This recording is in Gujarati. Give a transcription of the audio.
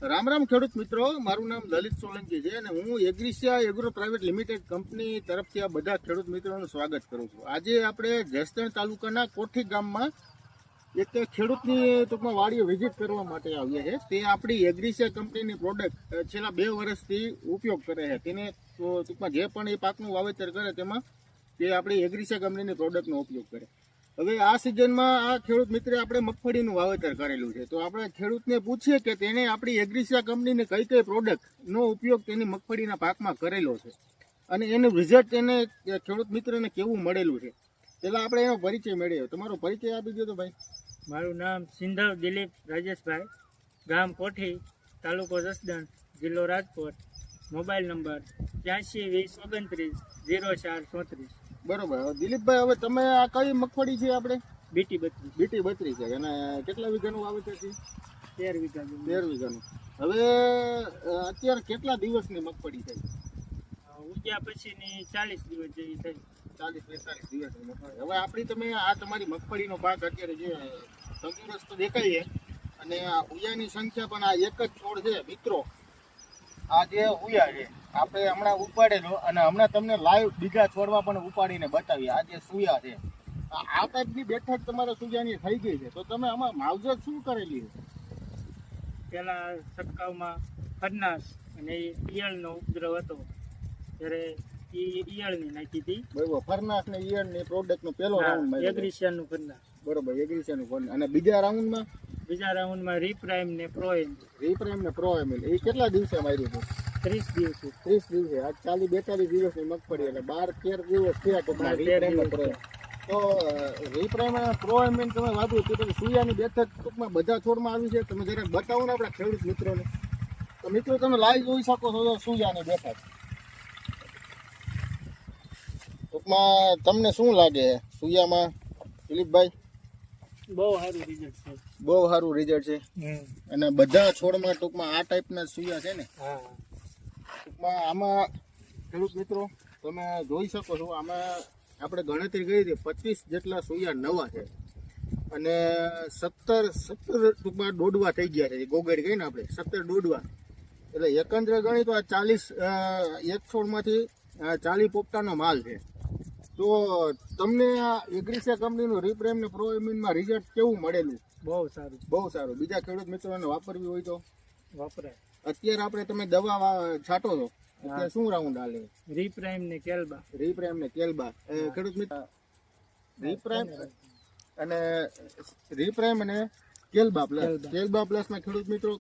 રામ રામ ખેડૂત મિત્રો, મારું નામ લલિત સોલંકી છે અને હું એગ્રીસિયા એગ્રો પ્રાઇવેટ લિમિટેડ કંપની તરફથી આ બધા ખેડૂત મિત્રોનું સ્વાગત કરું છું. આજે આપણે જસદણ તાલુકાના કોઠી ગામમાં એક ખેડૂતની ટૂંકમાં વાડીઓ વિઝિટ કરવા માટે આવ્યા છે. તે આપણી એગ્રીસિયા કંપનીની પ્રોડક્ટ છેલ્લા 2 વર્ષથી ઉપયોગ કરે છે. તેને ટૂંકમાં જે પણ એ પાકનું વાવેતર કરે તેમાં તે આપણી એગ્રીસિયા કંપનીની પ્રોડક્ટનો ઉપયોગ કરે. હવે આ સિઝનમાં આ ખેડૂત મિત્રે આપણે મગફળીનું વાવેતર કરેલું છે, તો આપણે ખેડૂતને પૂછીએ કે તેને આપણી એગ્રીસિયા કંપનીને કઈ કઈ પ્રોડક્ટનો ઉપયોગ તેની મગફળીના પાકમાં કરેલો છે અને એનું રિઝલ્ટ એને ખેડૂત મિત્રને કેવું મળેલું છે. પહેલાં આપણે એનો પરિચય મેળવ્યો. તમારો પરિચય આપી દો તો ભાઈ. મારું નામ સિંધવ દિલીપ રાજેશભાઈ, ગામ કોઠી, તાલુકો જસદણ, જિલ્લો રાજકોટ. Mobile number 8320290434. બરોબર. હવે દિલીપભાઈ, હવે તમે આ કઈ મગફળી છે આપણે? બીટી 32. બીટી 32 છે. અને કેટલા વીઘાનું વાવેતર છે? 13 વીઘા. 13 વીઘાનું. હવે અત્યારે કેટલા દિવસની મગફળી થઈ? ઉગ્યા પછીની 40 દિવસ જેવી થઈ. 40-45 દિવસની મગફળી. હવે આપણી તમે આ તમારી મગફળીનો પાક અત્યારે જે તંદુરસ્ત દેખાય છે અને આ ઉયાની સંખ્યા પણ આ એક જ છોડ છે મિત્રો. આ જે ઉયા છે આપણે હમણાં ઉપાડેલો અને હમણાં તમને લાઈવ બીજા છોડવા પણ ઉપાડીને બતાવીએ. આ જે સુયા છે આ ટાઈપની બેઠક તમારા સુયાની થઈ ગઈ છે, તો તમે આમાં માવજત શું કરેલી છે? પહેલા છંટકાવમાં ફરનાશ અને ઈયળનો ઉપદ્રવ હતો ત્યારે ઈયળની નાખી હતી. બરોબર. ફરનાશ ને ઈયળની પ્રોડક્ટનો પહેલો રાઉન્ડ માં એગ્રીસિયાનું ફરનાશ. બરોબર, એગ્રીસિયાનું ફરનાશ. અને બીજા રાઉન્ડમાં રીપ્રાઇમ ને પ્રોએમ. રીપ્રાઇમ ને પ્રો એમિલ. એ કેટલા દિવસે માર્યું હતું? 30 દિવસે. 30 દિવસે. આજ 40-42 દિવસની મગફળી એટલે 12-13 દિવસ થયા તો રીપ્રાઇમ ને પ્રો. તો રીપ્રાઇમ અને પ્રો એમિલ તમે વાપર્યું તો તમે સુયાની બેઠક ટૂંકમાં બધા છોડમાં આવી છે. તમે જરાક બતાવો ને આપણા ખેડૂત મિત્રોને. તો મિત્રો તમે લાઈવ જોઈ શકો છો સુયાની બેઠક. ટૂંકમાં તમને શું લાગે સુયામાં દિલીપભાઈ? બહુ સારું રિઝલ્ટ છે. બહુ સારું રિઝલ્ટ છે. અને બધા છોડમાં ટૂંકમાં આ ટાઈપના સુયા છે ને. હા. ટૂંકમાં આમાં ખેડૂત મિત્રો તમે જોઈ શકો છો, આમાં આપણે ગણતરી કરી હતી 25 જેટલા સુયા નવા છે અને 17 ટૂંકમાં દોડવા થઈ ગયા છે. ગોગડી કહીને આપણે 17 દોડવા એટલે એકંદરે ગણી તો આ 40 એક છોડમાંથી 40 પોપટાનો માલ છે. તો તમને આ એગ્રીસિયા કંપનીનું રીપ્રેમ ને પ્રો એમિનમાં રિઝલ્ટ કેવું મળેલું? બહુ સારું. બહુ સારું. બીજા ખેડૂત મિત્રોને વાપરવી હોય તો વપરાય. અત્યારે આપણે તમે દવા છાંટો છો અત્યારે શું રાઉન્ડ હાલે? રીપ્રાઇમ ને કેલ્બા. રીપ્રાઇમ ને કેલ્બા. ખેડૂત મિત્ર રીપ્રાઇમ અને કેલ્બા પ્લસ. કેલ્બા પ્લસમાં ખેડૂત મિત્રો